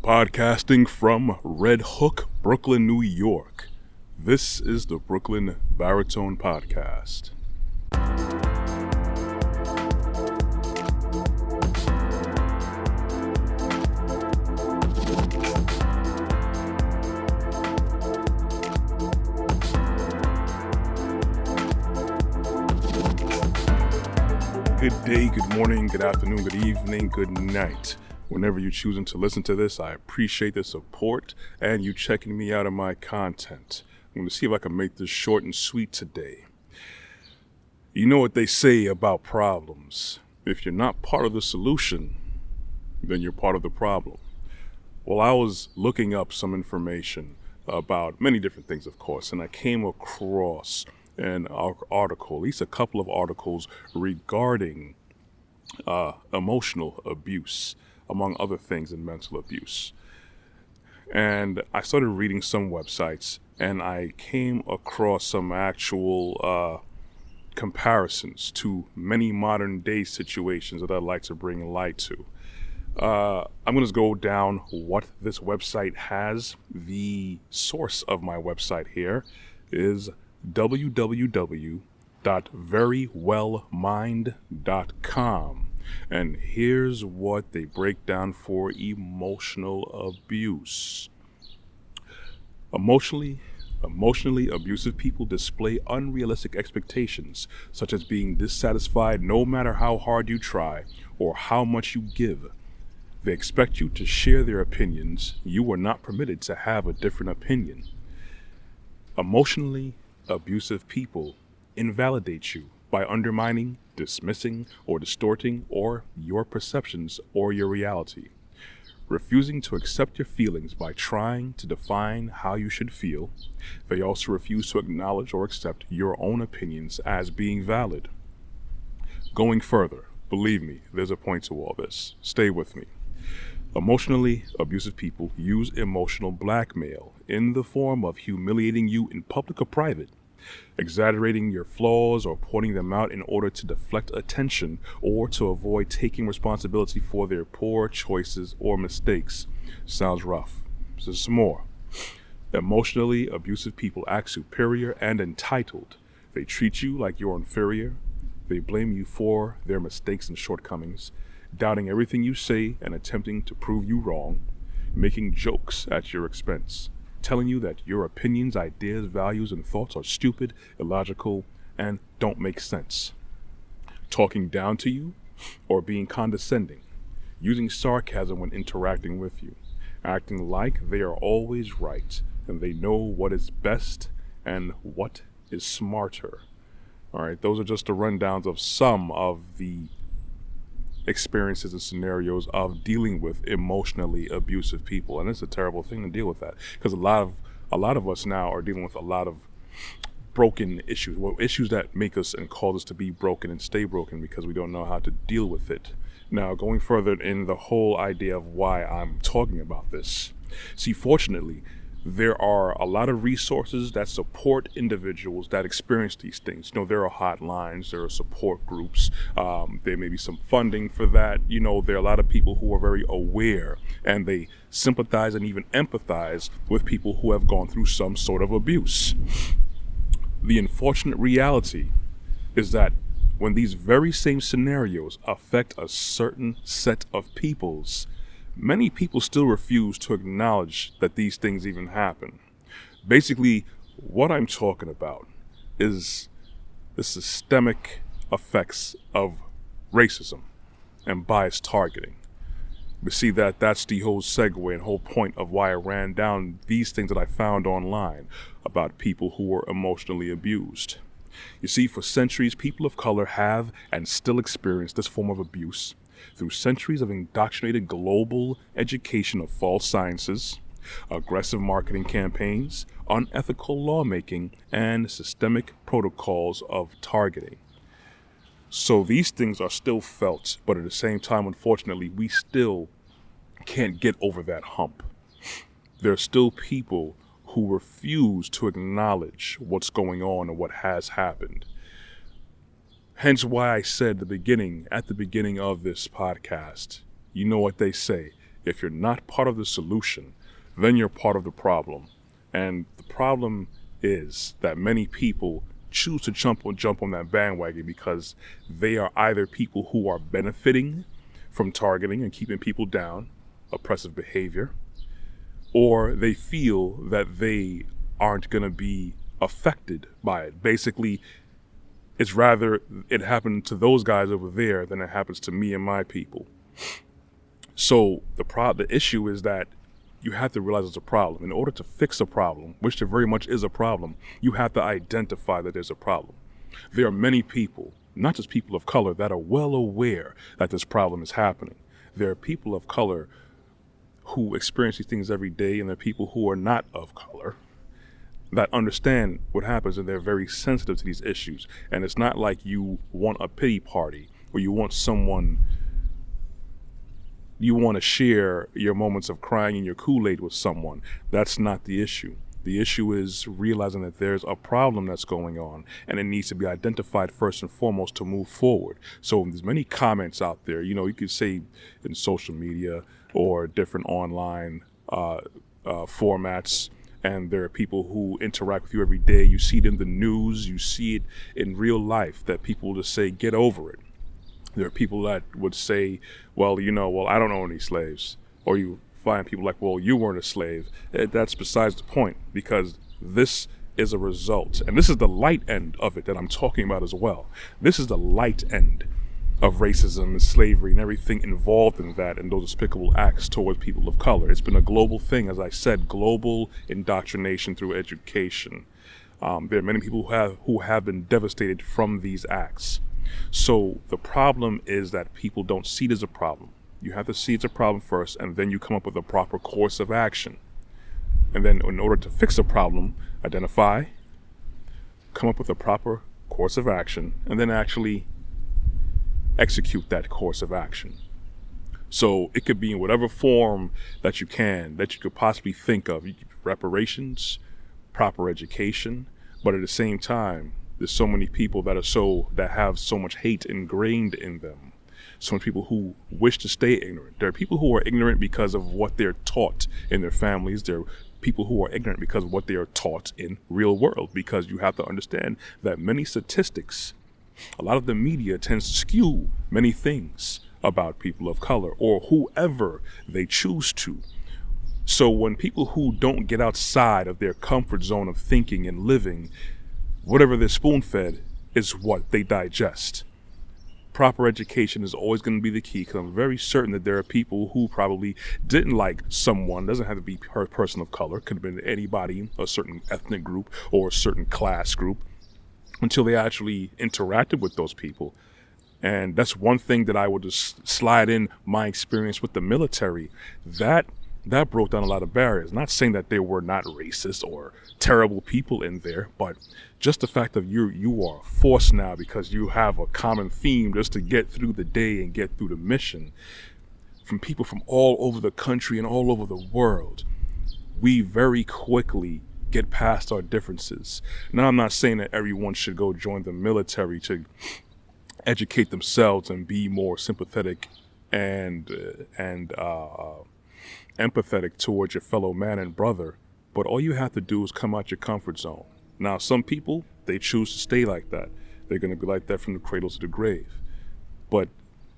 Podcasting from Red Hook, Brooklyn, New York. This is the Brooklyn Baritone Podcast. Good day, good morning, good afternoon, good evening, good night. Whenever you're choosing to listen to this, I appreciate the support and you checking me out of my content. I'm going to see if I can make this short and sweet today. You know what they say about problems. If you're not part of the solution, then you're part of the problem. Well, I was looking up some information about many different things, of course, and I came across an article, at least a couple of articles regarding emotional abuse, among other things, in mental abuse. And I started reading some websites and I came across some actual comparisons to many modern day situations that I'd like to bring light to. I'm going to go down what this website has. The source of my website here is www.verywellmind.com. And here's what they break down for emotional abuse. Emotionally abusive people display unrealistic expectations, such as being dissatisfied no matter how hard you try or how much you give. They expect you to share their opinions. You are not permitted to have a different opinion. Emotionally abusive people invalidate you by undermining, dismissing, or distorting your perceptions or your reality. Refusing to accept your feelings by trying to define how you should feel. They also refuse to acknowledge or accept your own opinions as being valid. Going further, believe me, there's a point to all this. Stay with me. Emotionally abusive people use emotional blackmail in the form of humiliating you in public or private, exaggerating your flaws or pointing them out in order to deflect attention or to avoid taking responsibility for their poor choices or mistakes. Sounds rough. So some more. Emotionally abusive people act superior and entitled. They treat you like you're inferior. They blame you for their mistakes and shortcomings, doubting everything you say and attempting to prove you wrong, making jokes at your expense, telling you that your opinions, ideas, values, and thoughts are stupid, illogical, and don't make sense. Talking down to you or being condescending, using sarcasm when interacting with you, acting like they are always right and they know what is best and what is smarter. All right, those are just the rundowns of some of the experiences and scenarios of dealing with emotionally abusive people, and it's a terrible thing to deal with that, because a lot of us now are dealing with a lot of broken issues, issues that make us and cause us to be broken and stay broken because we don't know how to deal with it. Now, going further in the whole idea of why I'm talking about this, see, fortunately, there are a lot of resources that support individuals that experience these things. You know, there are hotlines, there are support groups, there may be some funding for that. You know, there are a lot of people who are very aware and they sympathize and even empathize with people who have gone through some sort of abuse. The unfortunate reality is that when these very same scenarios affect a certain set of peoples, many people still refuse to acknowledge that these things even happen. Basically, what I'm talking about is the systemic effects of racism and bias targeting. We see that that's the whole segue and whole point of why I ran down these things that I found online about people who were emotionally abused. You see, for centuries, people of color have and still experience this form of abuse through centuries of indoctrinated global education of false sciences, aggressive marketing campaigns, unethical lawmaking, and systemic protocols of targeting. So these things are still felt, but at the same time, unfortunately, we still can't get over that hump. There are still people who refuse to acknowledge what's going on and what has happened. Hence why I said at the beginning of this podcast, you know what they say, If you're not part of the solution, then you're part of the problem. And the problem is that many people choose to jump on that bandwagon because they are either people who are benefiting from targeting and keeping people down, oppressive behavior, or they feel that they aren't going to be affected by it. Basically, it's rather it happened to those guys over there than it happens to me and my people. So the issue is that you have to realize it's a problem. In order to fix a problem, which there very much is a problem, you have to identify that there's a problem. There are many people, not just people of color, that are well aware that this problem is happening. There are people of color who experience these things every day, and there are people who are not of color that understand what happens, and they're very sensitive to these issues. And it's not like you want a pity party or you want to share your moments of crying in your Kool-Aid with someone. That's not the issue. The issue is realizing that there's a problem that's going on and it needs to be identified first and foremost to move forward. So there's many comments out there, you could say in social media or different online formats, and there are people who interact with you every day. You see it in the news, you see it in real life, that people just say, get over it. There are people that would say, well, I don't own any slaves. Or you find people like, well, you weren't a slave. That's besides the point, because this is a result. And this is the light end of it that I'm talking about as well. This is the light end of racism and slavery and everything involved in that and those despicable acts towards people of color. It's been a global thing, as I said, global indoctrination through education. There are many people who have been devastated from these acts. So the problem is that people don't see it as a problem. You have to see it's a problem first, and then you come up with a proper course of action. And then in order to fix a problem, identify, come up with a proper course of action, and then actually execute that course of action. So it could be in whatever form that you could possibly think of. Reparations, proper education, but at the same time, there's so many people that have so much hate ingrained in them. So many people who wish to stay ignorant. There are people who are ignorant because of what they're taught in their families. There are people who are ignorant because of what they are taught in real world. Because you have to understand that many statistics, a lot of the media tends to skew many things about people of color or whoever they choose to. So when people who don't get outside of their comfort zone of thinking and living, whatever they're spoon-fed is what they digest. Proper education is always going to be the key, because I'm very certain that there are people who probably didn't like someone. Doesn't have to be a person of color. Could have been anybody, a certain ethnic group or a certain class group, until they actually interacted with those people. And that's one thing that I would just slide in my experience with the military. That broke down a lot of barriers. Not saying that there were not racist or terrible people in there, but just the fact that you are forced now because you have a common theme just to get through the day and get through the mission. From people from all over the country and all over the world, we very quickly get past our differences. Now, I'm not saying that everyone should go join the military to educate themselves and be more sympathetic and empathetic towards your fellow man and brother, but all you have to do is come out your comfort zone. Now, some people, they choose to stay like that. They're going to be like that from the cradle to the grave. But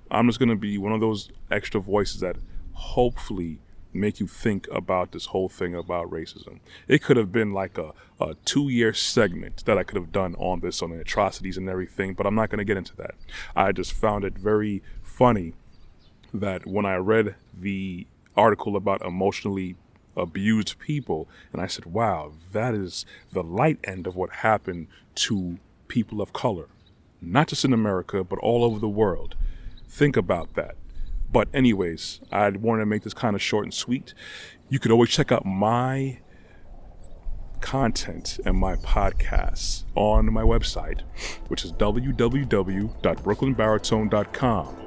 I'm just going to be one of those extra voices that hopefully make you think about this whole thing about racism. It could have been like a 2-year segment that I could have done on this, on the atrocities and everything, but I'm not going to get into that. I just found it very funny that when I read the article about emotionally abused people, and I said, wow, that is the light end of what happened to people of color, not just in America, but all over the world. Think about that. But anyways, I wanted to make this kind of short and sweet. You could always check out my content and my podcasts on my website, which is www.brooklynbaritone.com.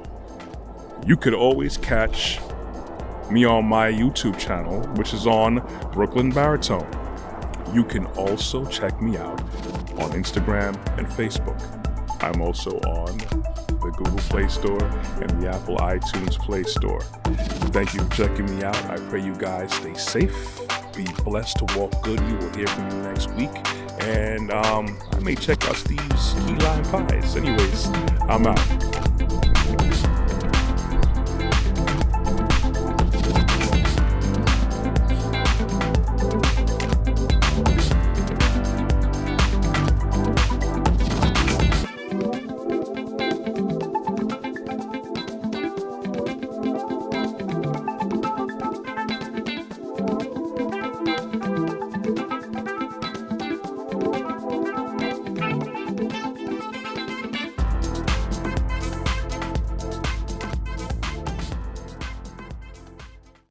You could always catch me on my YouTube channel, which is on Brooklyn Baritone. You can also check me out on Instagram and Facebook. I'm also on the Google Play Store and the Apple iTunes Play Store. Thank you for checking me out. I pray you guys stay safe, be blessed to walk good. We will hear from you next week. And I may check out Steve's key lime pies. Anyways, I'm out.